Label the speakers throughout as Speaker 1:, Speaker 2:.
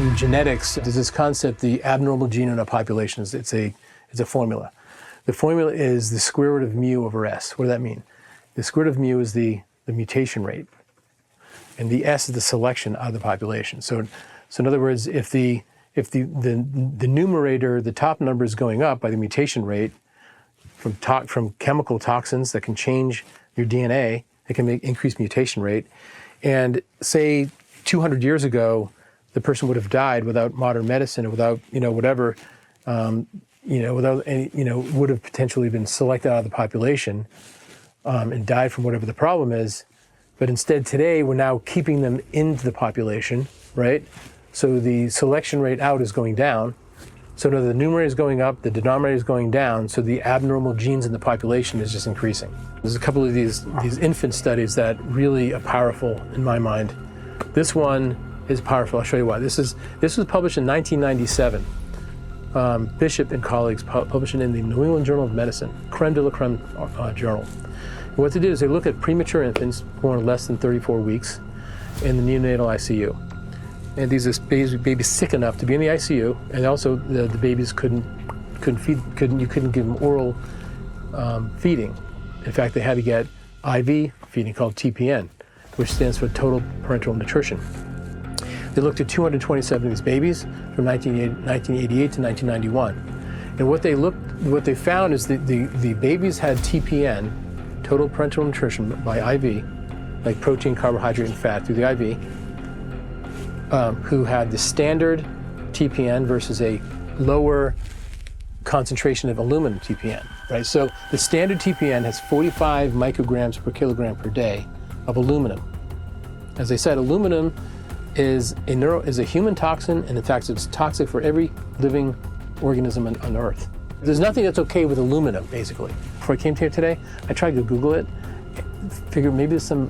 Speaker 1: in genetics, there's this concept, the abnormal gene in a population. It's a formula. The formula is the square root of mu over S. What does that mean? The square root of mu is the mutation rate, and the S is the selection out of the population. So in other words, if the numerator, the top number is going up by the mutation rate from chemical toxins that can change your DNA, it can increase mutation rate. And say 200 years ago, the person would have died without modern medicine or without, whatever, without any, would have potentially been selected out of the population and died from whatever the problem is. But instead today, we're now keeping them into the population, right? So the selection rate out is going down. So now the numerator is going up, the denominator is going down, so the abnormal genes in the population is just increasing. There's a couple of these infant studies that really are powerful in my mind. This one is powerful. I'll show you why. This was published in 1997. Bishop and colleagues published it in the New England Journal of Medicine, creme de la creme journal. And what they did is they look at premature infants born less than 34 weeks in the neonatal ICU. And these are babies sick enough to be in the ICU, and also the babies you couldn't give them oral feeding. In fact, they had to get IV feeding called TPN, which stands for total parenteral nutrition. They looked at 227 of these babies from 1988 to 1991. And what they found is that the babies had TPN, total parenteral nutrition, by IV, like protein, carbohydrate, and fat through the IV, who had the standard TPN versus a lower concentration of aluminum TPN, right? So the standard TPN has 45 micrograms per kilogram per day of aluminum. As I said, aluminum is a human toxin, and in fact, it's toxic for every living organism on Earth. There's nothing that's okay with aluminum, basically. Before I came here today, I tried to Google it, figured maybe there's some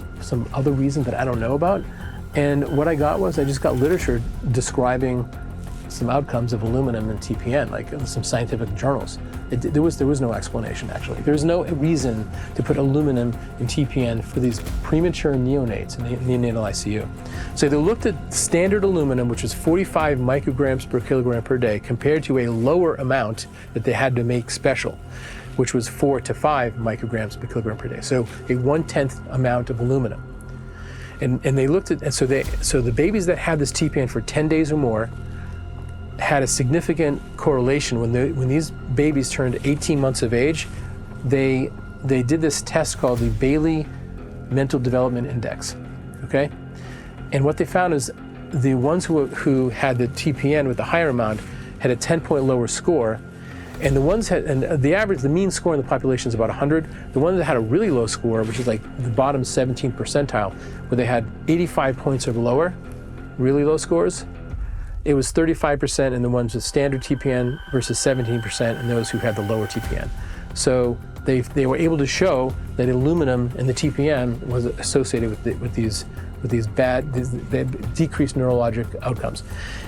Speaker 1: other reason that I don't know about. And what I got was I just got literature describing some outcomes of aluminum and TPN, like some scientific journals. There was no explanation, actually. There's no reason to put aluminum in TPN for these premature neonates in the neonatal ICU. So they looked at standard aluminum, which is 45 micrograms per kilogram per day, compared to a lower amount that they had to make special, which was 4 to 5 micrograms per kilogram per day. So a 1/10 amount of aluminum. And they looked at, and so the babies that had this TPN for 10 days or more had a significant correlation. When these babies turned 18 months of age, they did this test called the Bayley Mental Development Index, okay? And what they found is the ones who had the TPN with the higher amount had a 10-point lower score, and the mean score in the population is about 100. The ones that had a really low score, which is like the bottom 17th percentile, where they had 85 points or lower, really low scores, it was 35% in the ones with standard TPN versus 17% in those who had the lower TPN. So they were able to show that aluminum in the TPN was associated with these decreased neurologic outcomes.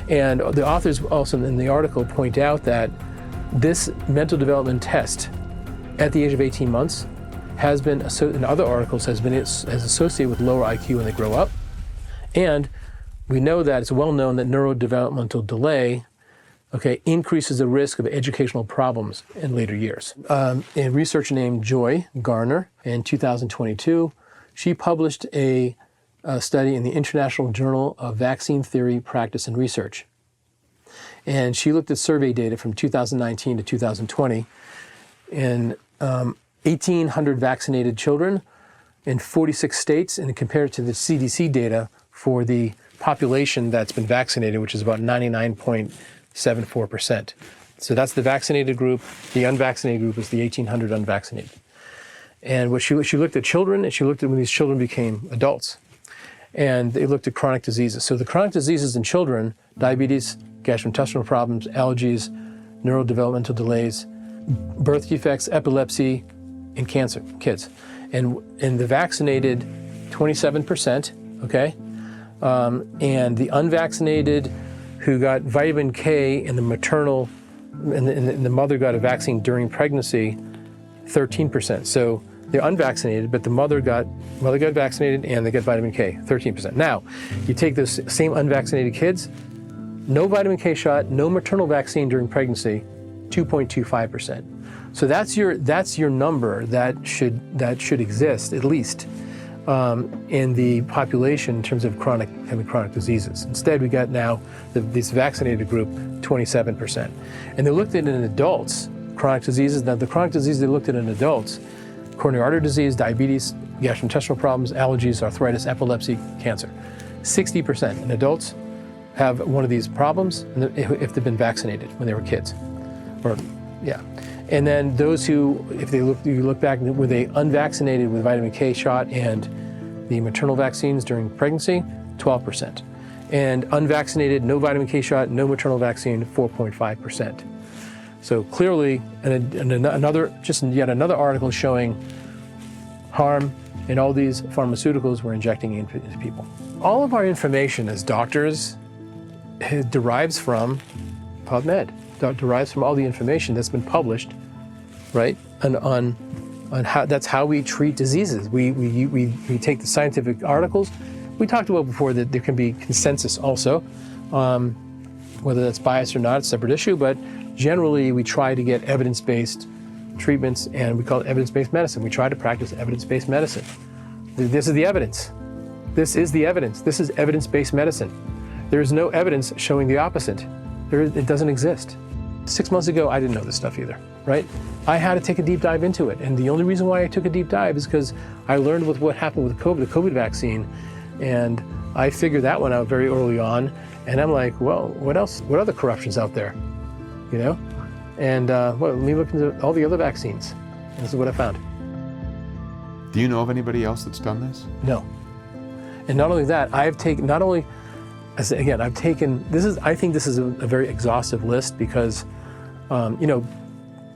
Speaker 1: And the authors also in the article point out that this mental development test at the age of 18 months has been, in other articles, has associated with lower IQ when they grow up. And we know that it's well known that neurodevelopmental delay, increases the risk of educational problems in later years. A researcher named Joy Garner in 2022, she published a study in the International Journal of Vaccine Theory, Practice, and Research. And she looked at survey data from 2019 to 2020 in 1,800 vaccinated children in 46 states, and compared it to the CDC data for the population that's been vaccinated, which is about 99.74%. So that's the vaccinated group. The unvaccinated group is the 1,800 unvaccinated. And what she looked at children, and she looked at when these children became adults. And they looked at chronic diseases. So the chronic diseases in children, diabetes, gastrointestinal problems, allergies, neurodevelopmental delays, birth defects, epilepsy, and cancer, kids. And the vaccinated, 27%, okay? And the unvaccinated who got vitamin K and the maternal, and the mother got a vaccine during pregnancy, 13%. So they're unvaccinated, but the mother got vaccinated and they got vitamin K, 13%. Now, you take those same unvaccinated kids, No vitamin K shot, no maternal vaccine during pregnancy, 2.25%. So that's your number that should exist at least in the population in terms of having chronic diseases. Instead, we got now this vaccinated group 27%, and they looked at it in adults chronic diseases. Now the chronic diseases they looked at in adults: coronary artery disease, diabetes, gastrointestinal problems, allergies, arthritis, epilepsy, cancer. 60% in adults have one of these problems if they've been vaccinated when they were kids, And then those who, you look back, were they unvaccinated with vitamin K shot and the maternal vaccines during pregnancy? 12%. And unvaccinated, no vitamin K shot, no maternal vaccine, 4.5%. So clearly, and yet another article showing harm in all these pharmaceuticals we're injecting into people. All of our information as doctors derives from PubMed, derives from all the information that's been published, right? And on how that's how we treat diseases. We take the scientific articles. We talked about before that there can be consensus also, whether that's biased or not, it's a separate issue. But generally, we try to get evidence-based treatments, and we call it evidence-based medicine. We try to practice evidence-based medicine. This is the evidence. This is the evidence. This is evidence-based medicine. There is no evidence showing the opposite. It doesn't exist. 6 months ago, I didn't know this stuff either, right? I had to take a deep dive into it. And the only reason why I took a deep dive is because I learned with what happened with the COVID vaccine. And I figured that one out very early on. And I'm like, well, what else? What other corruption's out there? You know? And let me look into all the other vaccines. And this is what I found.
Speaker 2: Do you know of anybody else that's done this?
Speaker 1: No. And not only that, I've taken, I think this is a very exhaustive list because,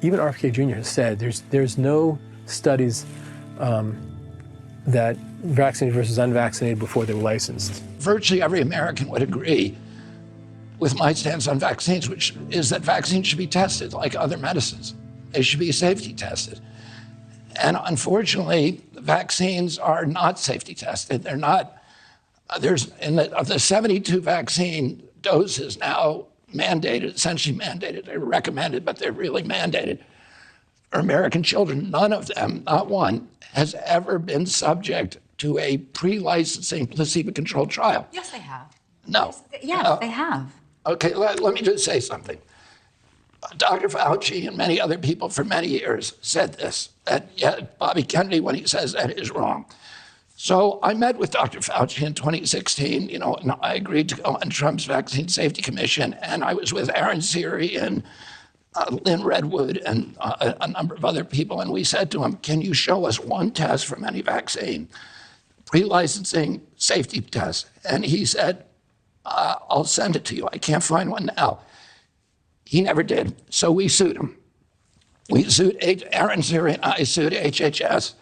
Speaker 1: even RFK Jr. has said there's no studies that vaccinated versus unvaccinated before they were licensed.
Speaker 3: Virtually every American would agree with my stance on vaccines, which is that vaccines should be tested like other medicines. They should be safety tested. And unfortunately, the vaccines are not safety tested. They're not. Of the 72 vaccine doses now mandated, essentially mandated, they're recommended, but they're really mandated, for American children, none of them, not one, has ever been subject to a pre-licensing placebo-controlled trial.
Speaker 4: Yes, they have.
Speaker 3: No.
Speaker 4: Yes, they have.
Speaker 3: Okay, let me just say something. Dr. Fauci and many other people for many years said this, that Bobby Kennedy, when he says that, is wrong. So I met with Dr. Fauci in 2016, and I agreed to go on Trump's Vaccine Safety Commission, and I was with Aaron Siri and Lynn Redwood and a number of other people, and we said to him, can you show us one test from any vaccine, pre-licensing safety test? And he said, I'll send it to you. I can't find one now. He never did, so we sued him. We sued, Aaron Siri and I sued HHS.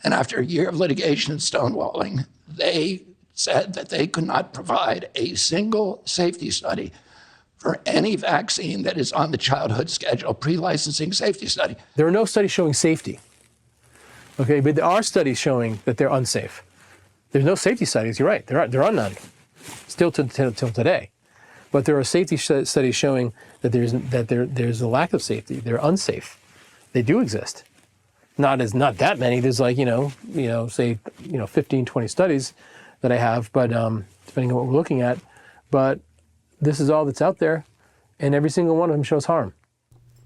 Speaker 3: And after a year of litigation and stonewalling, they said that they could not provide a single safety study for any vaccine that is on the childhood schedule, pre-licensing safety study.
Speaker 1: There are no studies showing safety, okay? But there are studies showing that they're unsafe. There's no safety studies, you're right, there are none, still till today. But there are safety studies showing that there's a lack of safety. They're unsafe. They do exist. Not that many. There's like, say 15, 20 studies that I have, but depending on what we're looking at. But this is all that's out there, and every single one of them shows harm.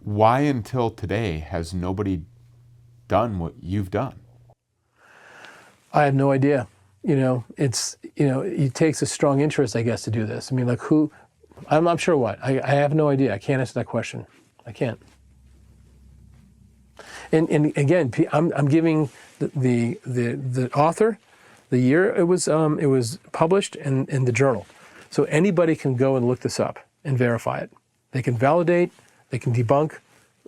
Speaker 2: Why until today has nobody done what you've done?
Speaker 1: I have no idea. It takes a strong interest, I guess, to do this. I mean, like who? I'm not sure what. I have no idea. I can't answer that question. I can't. And again, I'm giving the author the year it was published in the journal, so anybody can go and look this up and verify it. They can validate, they can debunk.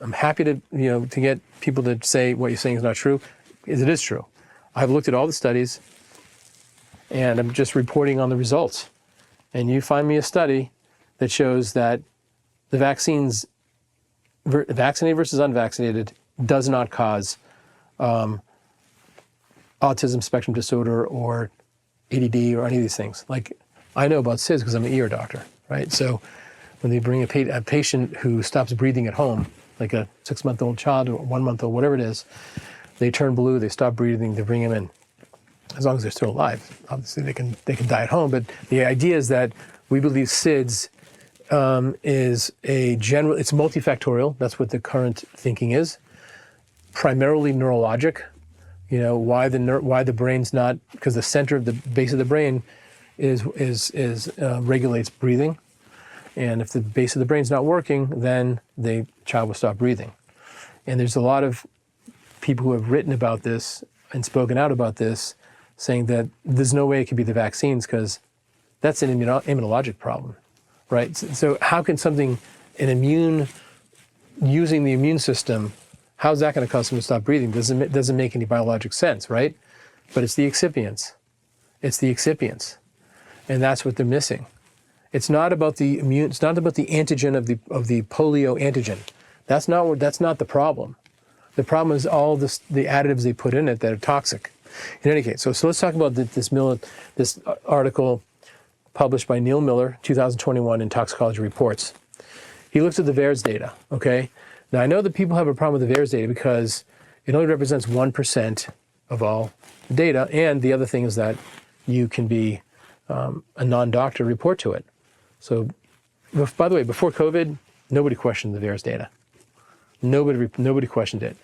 Speaker 1: I'm happy to to get people to say what you're saying is not true, because it is true. I've looked at all the studies, and I'm just reporting on the results. And you find me a study that shows that the vaccines, vaccinated versus unvaccinated, does not cause autism spectrum disorder or ADD or any of these things. Like, I know about SIDS because I'm an ER doctor. right? So when they bring a patient who stops breathing at home, like a 6-month-old child or 1-month-old, whatever it is, they turn blue, they stop breathing, they bring them in. As long as they're still alive, obviously they can die at home. But the idea is that we believe SIDS is it's multifactorial. That's what the current thinking is. Primarily neurologic. You know, why the brain's not, because the center of the base of the brain regulates breathing, and if the base of the brain's not working, then the child will stop breathing. And there's a lot of people who have written about this and spoken out about this, saying that there's no way it could be the vaccines because that's an immunologic problem, right? So how can using the immune system, how's that going to cause someone to stop breathing? Doesn't make any biologic sense, right? But it's the excipients. It's the excipients. And that's what they're missing. It's not about the antigen of the polio antigen. That's not the problem. The problem is all the additives they put in it that are toxic. In any case, so let's talk about this article published by Neil Miller, 2021 in Toxicology Reports. He looks at the VAERS data, okay? Now, I know that people have a problem with the VAERS data because it only represents 1% of all data, and the other thing is that you can be a non-doctor report to it. So, by the way, before COVID, nobody questioned the VAERS data. Nobody questioned it.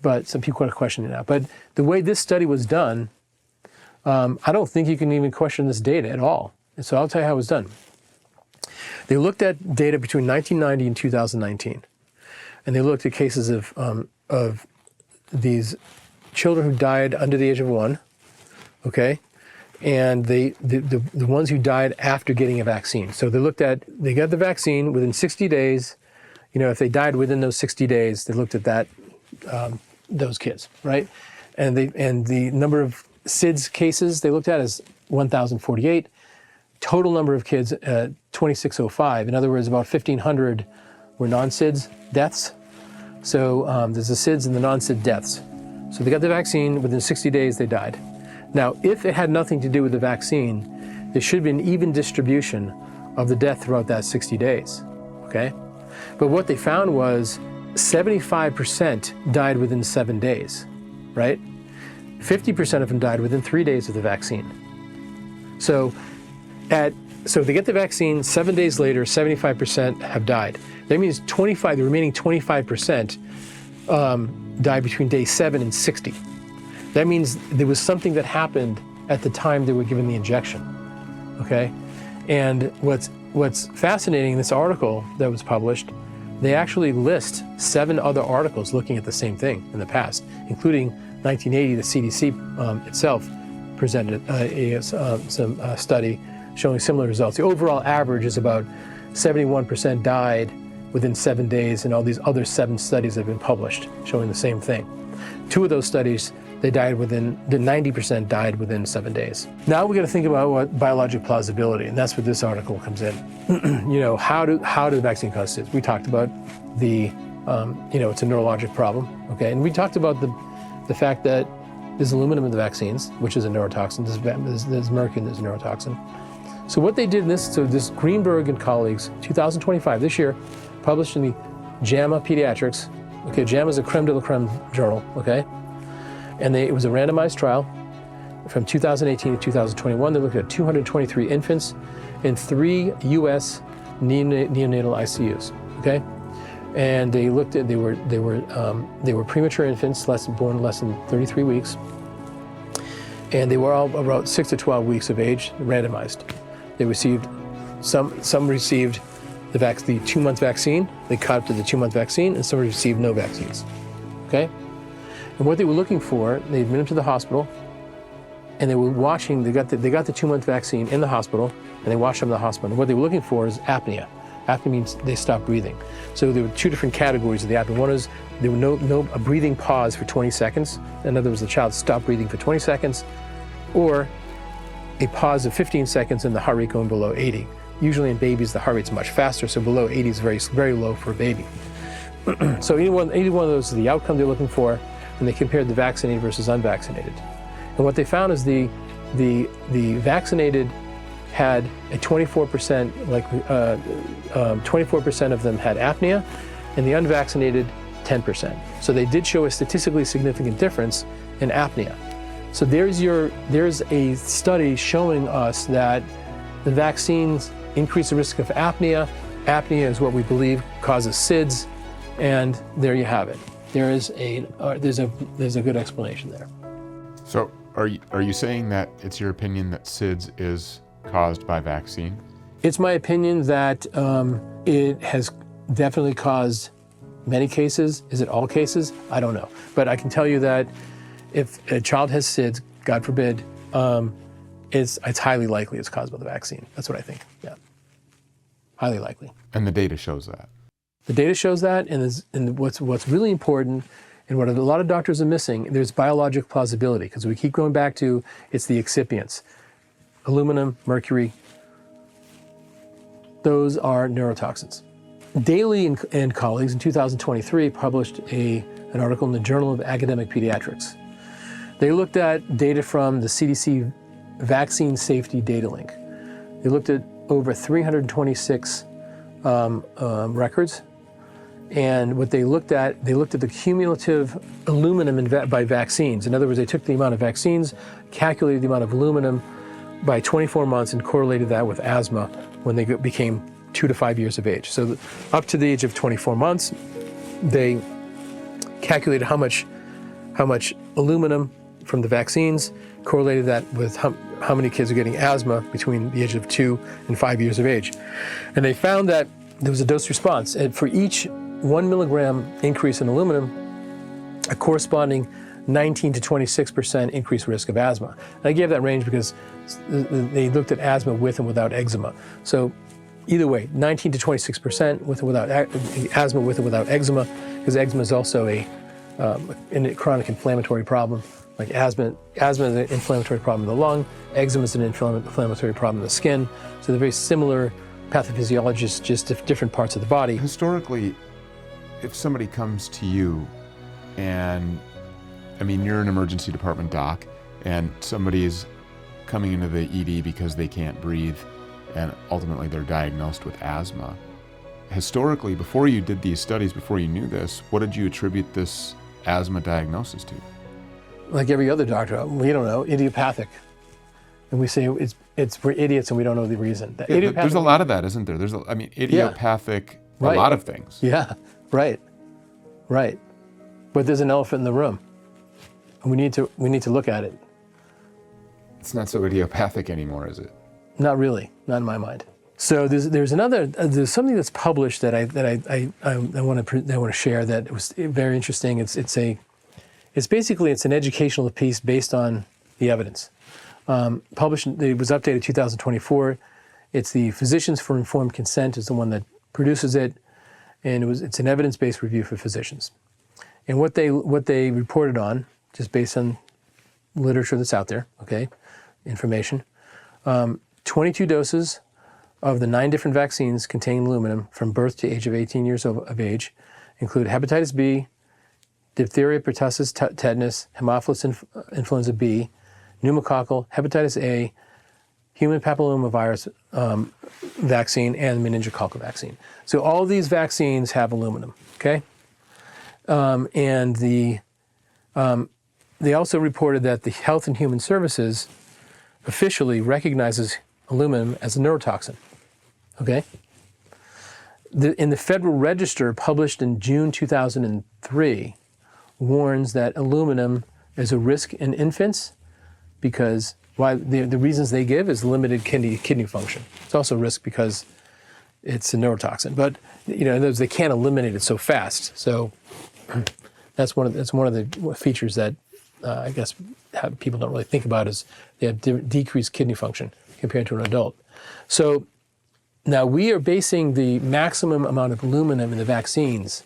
Speaker 1: But some people are questioning it now. But the way this study was done, I don't think you can even question this data at all. And so I'll tell you how it was done. They looked at data between 1990 and 2019, and they looked at cases of these children who died under the age of 1, okay, and the ones who died after getting a vaccine. So they got the vaccine within 60 days. You know, if they died within those 60 days, they looked at that. Those kids, right? And the number of SIDS cases they looked at is 1,048. Total number of kids, 2,605. In other words, about 1,500 were non-SIDS deaths. So there's the SIDS and the non-SID deaths. So they got the vaccine, within 60 days they died. Now, if it had nothing to do with the vaccine, there should be an even distribution of the death throughout that 60 days, okay? But what they found was 75% died within 7 days, right? 50% of them died within 3 days of the vaccine. So they get the vaccine, 7 days later, 75% have died. That means the remaining 25% died between day 7 and 60. That means there was something that happened at the time they were given the injection, okay? And what's fascinating in this article that was published, they actually list 7 other articles looking at the same thing in the past, including 1980, the CDC itself presented some study showing similar results. The overall average is about 71% died within 7 days, and all these other 7 studies have been published showing the same thing. 2 of those studies, the 90% died within 7 days. Now we got to think about what biologic plausibility, and that's where this article comes in. You know, how do the vaccine cause SIDS? We talked about it's a neurologic problem, okay? And we talked about the fact that there's aluminum in the vaccines, which is a neurotoxin. There's mercury, there's a neurotoxin. So what they did this Greenberg and colleagues, 2025, this year, published in the JAMA Pediatrics. Okay, JAMA is a creme de la creme journal, okay? And it was a randomized trial from 2018 to 2021. They looked at 223 infants in 3 U.S. neonatal ICUs, okay? And they looked at, they were premature infants, born less than 33 weeks. And they were all about 6 to 12 weeks of age, randomized. They received, some received the 2-month vaccine, they caught up to the 2-month vaccine, and some received no vaccines, okay? And what they were looking for, they admitted them to the hospital, and they were watching, they got the 2-month vaccine in the hospital, and they watched them in the hospital. And what they were looking for is apnea. Apnea means they stopped breathing. So there were 2 different categories of the apnea. One is there were a breathing pause for 20 seconds. In other words, the child stopped breathing for 20 seconds, or a pause of 15 seconds and the heart rate going below 80. Usually in babies, the heart rate's much faster, so below 80 is very, very low for a baby. So either one of those is the outcome they're looking for, and they compared the vaccinated versus unvaccinated. And what they found is the vaccinated had a 24%, 24% of them had apnea, and the unvaccinated 10%. So they did show a statistically significant difference in apnea. So there's a study showing us that the vaccines increase the risk of apnea. Apnea is what we believe causes SIDS, and there you have it. There's a good explanation there.
Speaker 2: So are you saying that it's your opinion that SIDS is caused by vaccine?
Speaker 1: It's my opinion that it has definitely caused many cases. Is it all cases? I don't know. But I can tell you that if a child has SIDS, God forbid, it's highly likely it's caused by the vaccine. That's what I think. Yeah, highly likely.
Speaker 2: And the data shows that.
Speaker 1: The data shows that, and what's really important, and what a lot of doctors are missing, there's biologic plausibility, because we keep going back to it's the excipients, aluminum, mercury. Those are neurotoxins. Daly and colleagues in 2023 published an article in the Journal of Academic Pediatrics. They looked at data from the CDC Vaccine Safety Data Link. They looked at over 326 records, and what they looked at the cumulative aluminum by vaccines. In other words, they took the amount of vaccines, calculated the amount of aluminum by 24 months, and correlated that with asthma when they became 2 to 5 years of age. So up to the age of 24 months, they calculated how much aluminum from the vaccines, correlated that with how many kids are getting asthma between the age of 2 and 5 years of age. And they found that there was a dose response. And for each 1 milligram increase in aluminum, a corresponding 19 to 26% increased risk of asthma. And I gave that range because they looked at asthma with and without eczema. So either way, 19 to 26% with and without asthma with and without eczema, because eczema is also a chronic inflammatory problem. Like asthma is an inflammatory problem in the lung, eczema is an inflammatory problem in the skin. So they're very similar pathophysiologists, just different parts of the body.
Speaker 2: Historically, if somebody comes to you and, I mean, you're an emergency department doc, and somebody's coming into the ED because they can't breathe, and ultimately they're diagnosed with asthma. Historically, before you did these studies, before you knew this, what did you attribute this asthma diagnosis to?
Speaker 1: Like every other doctor, we don't know, idiopathic. And we say we're idiots and we don't know the reason.
Speaker 2: Yeah, there's a lot of that, isn't there? Idiopathic, a lot of things.
Speaker 1: Yeah, right. But there's an elephant in the room, and we need to look at it.
Speaker 2: It's not so idiopathic anymore, is it?
Speaker 1: Not really, not in my mind. So there's something that's published that I want to share that was very interesting. It's basically an educational piece based on the evidence. Published, it was updated 2024. It's the Physicians for Informed Consent is the one that produces it, and it's an evidence-based review for physicians. And what they reported on, just based on literature that's out there, okay, information, 22 doses of the 9 different vaccines containing aluminum from birth to age of 18 years of age include hepatitis B, diphtheria, pertussis, tetanus, Haemophilus influenza B, pneumococcal, hepatitis A, human papillomavirus vaccine, and meningococcal vaccine. So all these vaccines have aluminum, okay? And they also reported that the Health and Human Services officially recognizes aluminum as a neurotoxin, okay? In the Federal Register, published in June 2003, warns that aluminum is a risk in infants because the reasons they give is limited kidney function. It's also a risk because it's a neurotoxin, but in other words, they can't eliminate it so fast. So that's one of the features that I guess people don't really think about is they have decreased kidney function compared to an adult. So now we are basing the maximum amount of aluminum in the vaccines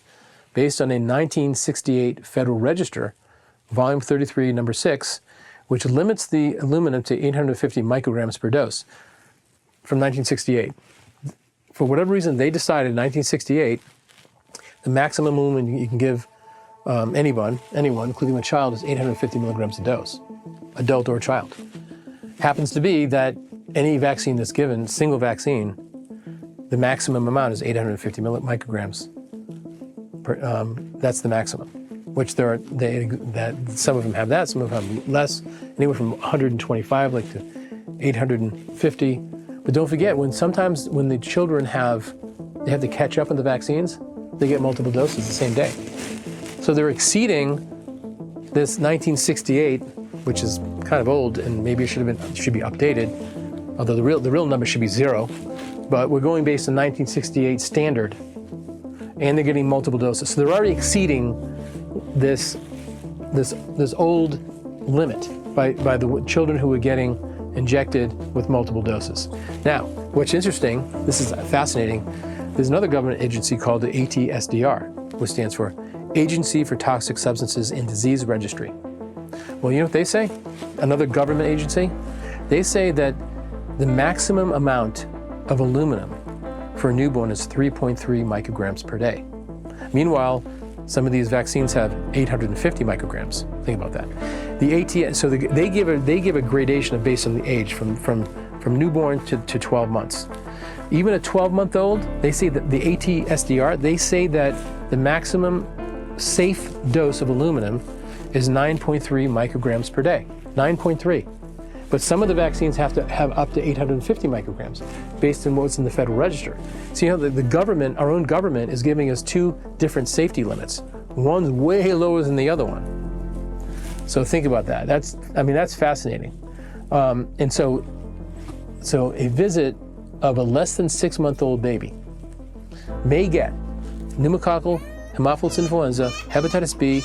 Speaker 1: based on a 1968 Federal Register, volume 33, number 6, which limits the aluminum to 850 micrograms per dose from 1968. For whatever reason, they decided in 1968 the maximum aluminum you can give anyone, including a child, is 850 milligrams a dose, adult or child. Happens to be that any vaccine that's given, single vaccine, the maximum amount is 850 micrograms. That's the maximum, which that some of them have that, some of them have less, anywhere from 125 to 850. But don't forget, sometimes when the children they have to catch up on the vaccines, they get multiple doses the same day. So they're exceeding this 1968, which is kind of old and maybe it should be updated, although the real number should be 0. But we're going based on 1968 standard, and they're getting multiple doses. So they're already exceeding this old limit by the children who are getting injected with multiple doses. Now, what's interesting, this is fascinating, there's another government agency called the ATSDR, which stands for Agency for Toxic Substances and Disease Registry. Well, you know what they say? Another government agency? They say that the maximum amount of aluminum for a newborn is 3.3 micrograms per day. Meanwhile, some of these vaccines have 850 micrograms. Think about that. They give a gradation based on the age from newborn to 12 months. Even a 12-month-old, they say that the ATSDR, they say that the maximum safe dose of aluminum is 9.3 micrograms per day. 9.3. But some of the vaccines have to have up to 850 micrograms based on what's in the Federal Register. See how the government, our own government, is giving us two different safety limits. One's way lower than the other one. So think about that. That's fascinating. And so a visit of a less than 6-month-old baby may get pneumococcal, Haemophilus influenza, hepatitis B,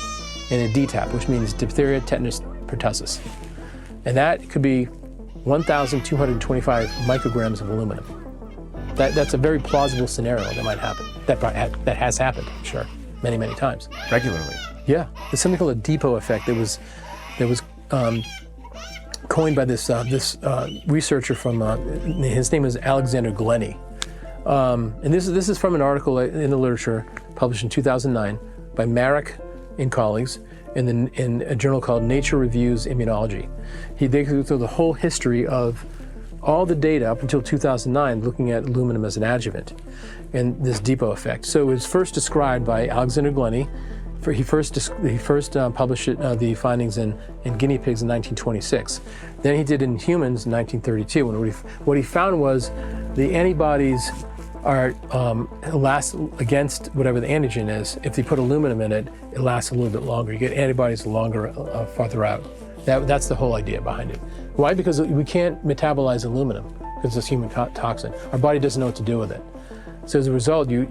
Speaker 1: and a DTaP, which means diphtheria, tetanus, pertussis. And that could be 1,225 micrograms of aluminum. That's a very plausible scenario that might happen. That has happened, I'm sure, many, many times.
Speaker 2: Regularly.
Speaker 1: Yeah, there's something called a depot effect that was coined by this researcher from his name is Alexander Glennie, and this is from an article in the literature published in 2009 by Marek and colleagues in a journal called Nature Reviews Immunology. They go through the whole history of all the data up until 2009 looking at aluminum as an adjuvant and this depot effect. So it was first described by Alexander Glennie. He first published the findings in guinea pigs in 1926. Then he did it in humans in 1932. And what he found was the antibodies last against whatever the antigen is. If they put aluminum in it, it lasts a little bit longer. You get antibodies longer, farther out. That's the whole idea behind it. Why? Because we can't metabolize aluminum because it's a human toxin. Our body doesn't know what to do with it. So as a result, you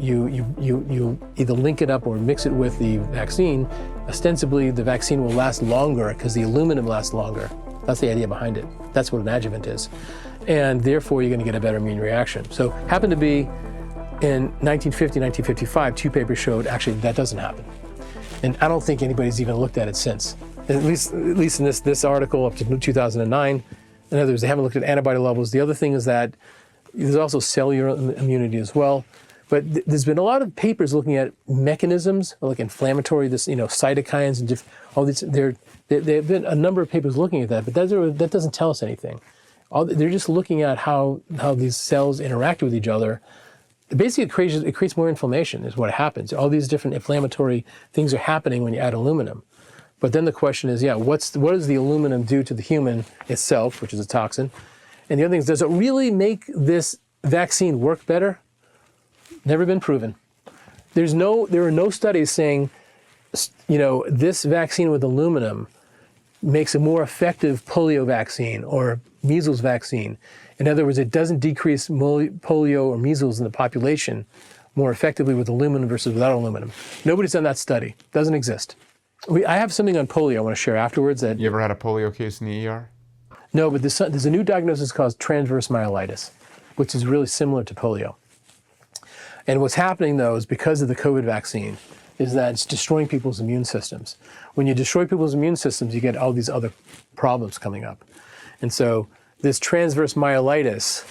Speaker 1: either link it up or mix it with the vaccine. Ostensibly, the vaccine will last longer because the aluminum lasts longer. That's the idea behind it. That's what an adjuvant is. And therefore, you're going to get a better immune reaction. So happened to be in 1950, 1955, 2 papers showed actually that doesn't happen. And I don't think anybody's even looked at it since. At least in this article up to 2009. In other words, they haven't looked at antibody levels. The other thing is that there's also cellular immunity as well. But there's been a lot of papers looking at mechanisms, like inflammatory, cytokines and all these. There have been a number of papers looking at that, but that doesn't tell us anything. They're just looking at how these cells interact with each other. Basically, it creates more inflammation is what happens. All these different inflammatory things are happening when you add aluminum. But then the question is, what does the aluminum do to the human itself, which is a toxin? And the other thing is, does it really make this vaccine work better? Never been proven. There are no studies saying, this vaccine with aluminum makes a more effective polio vaccine or measles vaccine. In other words, it doesn't decrease polio or measles in the population more effectively with aluminum versus without aluminum. Nobody's done that study. Doesn't exist. I have something on polio I want to share afterwards.
Speaker 2: You ever had a polio case in the ER?
Speaker 1: No, but there's a new diagnosis called transverse myelitis, which is really similar to polio. And what's happening, though, is because of the COVID vaccine, is that it's destroying people's immune systems. When you destroy people's immune systems, you get all these other problems coming up. And so this transverse myelitis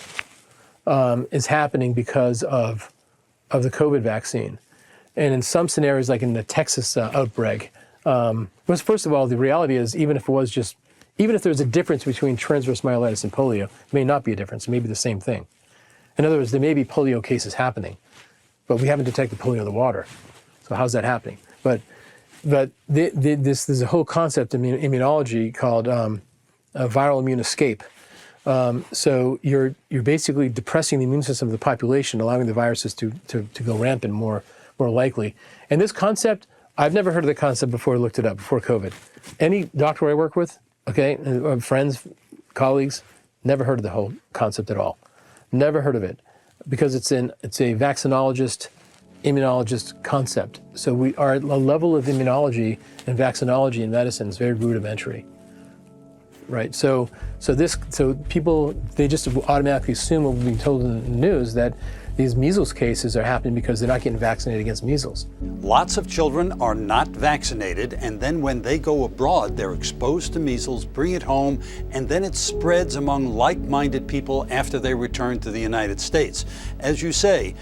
Speaker 1: is happening because of the COVID vaccine. And in some scenarios, like in the Texas outbreak, first of all, the reality is, even if even if there's a difference between transverse myelitis and polio, it may not be a difference. It may be the same thing. In other words, there may be polio cases happening, but we haven't detected polio in the water. So how's that happening? But there's a whole concept in immunology called viral immune escape. So you're basically depressing the immune system of the population, allowing the viruses to go rampant more likely. And this concept, I've never heard of the concept before I looked it up, before COVID. Any doctor I work with, okay, friends, colleagues, never heard of the whole concept at all. Never heard of it, because it's a vaccinologist, immunologist concept. So our level of immunology and vaccinology in medicine is very rudimentary, right? So people, they just automatically assume what we're being told in the news, that these measles cases are happening because they're not getting vaccinated against measles.
Speaker 4: Lots of children are not vaccinated, and then when they go abroad, they're exposed to measles, bring it home, and then it spreads among like-minded people after they return to the United States. As you say,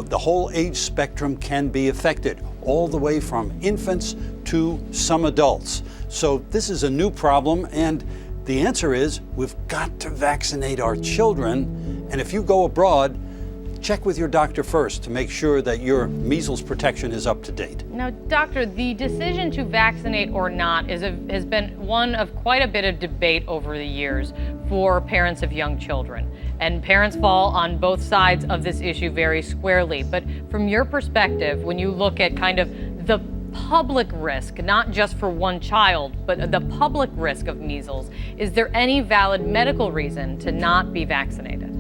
Speaker 4: the whole age spectrum can be affected, all the way from infants to some adults. So this is a new problem, and the answer is we've got to vaccinate our children, and if you go abroad, check with your doctor first to make sure that your measles protection is up to date.
Speaker 5: Now, doctor, the decision to vaccinate or not has been one of quite a bit of debate over the years for parents of young children. And parents fall on both sides of this issue very squarely. But from your perspective, when you look at kind of the public risk, not just for one child, but the public risk of measles, is there any valid medical reason to not be vaccinated?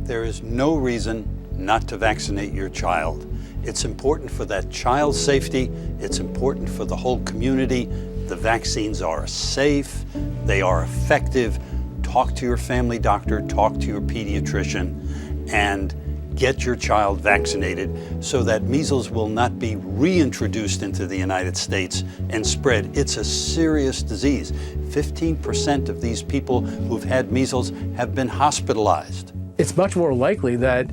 Speaker 4: There is no reason not to vaccinate your child. It's important for that child's safety. It's important for the whole community. The vaccines are safe. They are effective. Talk to your family doctor, talk to your pediatrician, and get your child vaccinated so that measles will not be reintroduced into the United States and spread. It's a serious disease. 15% of these people who've had measles have been hospitalized.
Speaker 1: It's much more likely that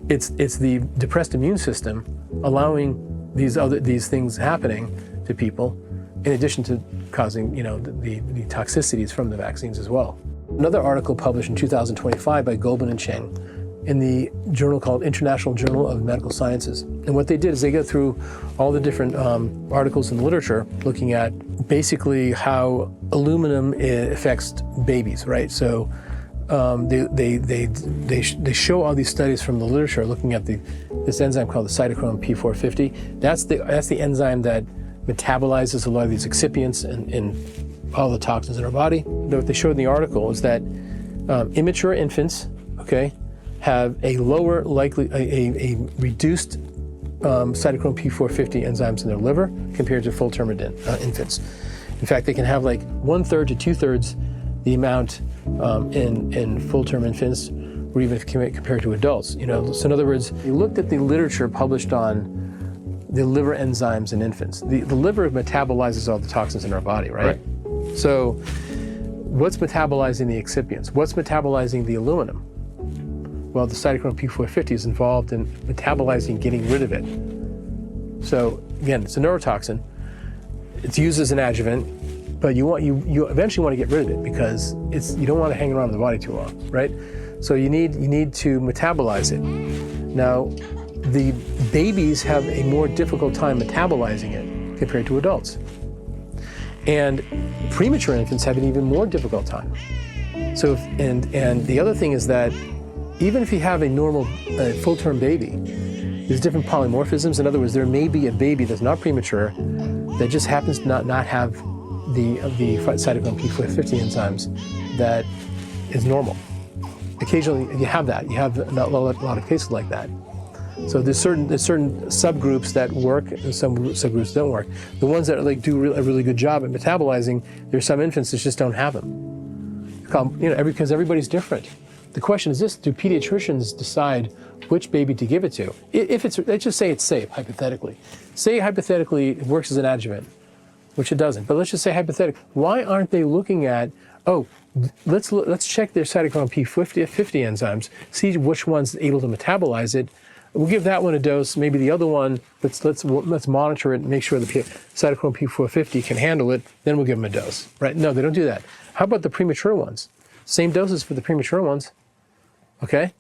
Speaker 1: it's the depressed immune system allowing these things happening to people, in addition to causing the toxicities from the vaccines as well. Another article published in 2025 by Goldman and Cheng in the journal called International Journal of Medical Sciences. And what they did is they go through all the different articles in the literature looking at basically how aluminum affects babies, right? So they show all these studies from the literature looking at this enzyme called the cytochrome P450. That's the enzyme that metabolizes a lot of these excipients and all the toxins in our body. What they showed in the article is that immature infants, okay, have a lower likely, a reduced cytochrome P450 enzymes in their liver compared to full-term infants. In fact, they can have like 1/3 to 2/3 the amount in full-term infants, or even compared to adults. So in other words, you looked at the literature published on the liver enzymes in infants. The liver metabolizes all the toxins in our body, right? So what's metabolizing the excipients? What's metabolizing the aluminum? Well, the cytochrome P450 is involved in metabolizing, getting rid of it. So again, it's a neurotoxin. It's used as an adjuvant, but you eventually want to get rid of it because you don't want to hang around in the body too long, right? So you need to metabolize it. Now, the babies have a more difficult time metabolizing it compared to adults. And premature infants have an even more difficult time. So, and the other thing is that even if you have a normal full-term baby, there's different polymorphisms. In other words, there may be a baby that's not premature that just happens to not have the cytochrome P450 enzymes that is normal. Occasionally you have that. You have a lot of cases like that. So there's certain subgroups that work and some subgroups don't work. The ones that do a really good job at metabolizing, there's some infants that just don't have them. Because everybody's different. The question is this: do pediatricians decide which baby to give it to? If let's just say it's safe, hypothetically. Say hypothetically it works as an adjuvant, which it doesn't. But let's just say hypothetically, why aren't they looking at, let's check their cytochrome P450 enzymes, see which one's able to metabolize it, we'll give that one a dose. Maybe the other one, let's monitor it and make sure the cytochrome P450 can handle it. Then we'll give them a dose, right? No, they don't do that. How about the premature ones? Same doses for the premature ones, okay?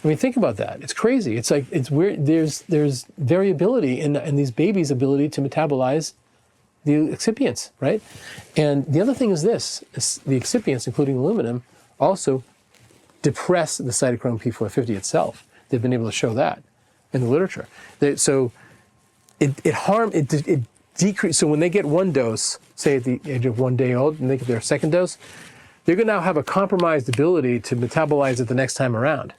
Speaker 1: I mean, think about that. It's crazy. It's like, it's weird. There's variability in these babies' ability to metabolize the excipients, right? And the other thing is this, the excipients, including aluminum, also depress the cytochrome P450 itself. They've been able to show that in the literature. So it decreases. So when they get one dose, say at the age of 1 day old, and they get their second dose, they're going to now have a compromised ability to metabolize it the next time around.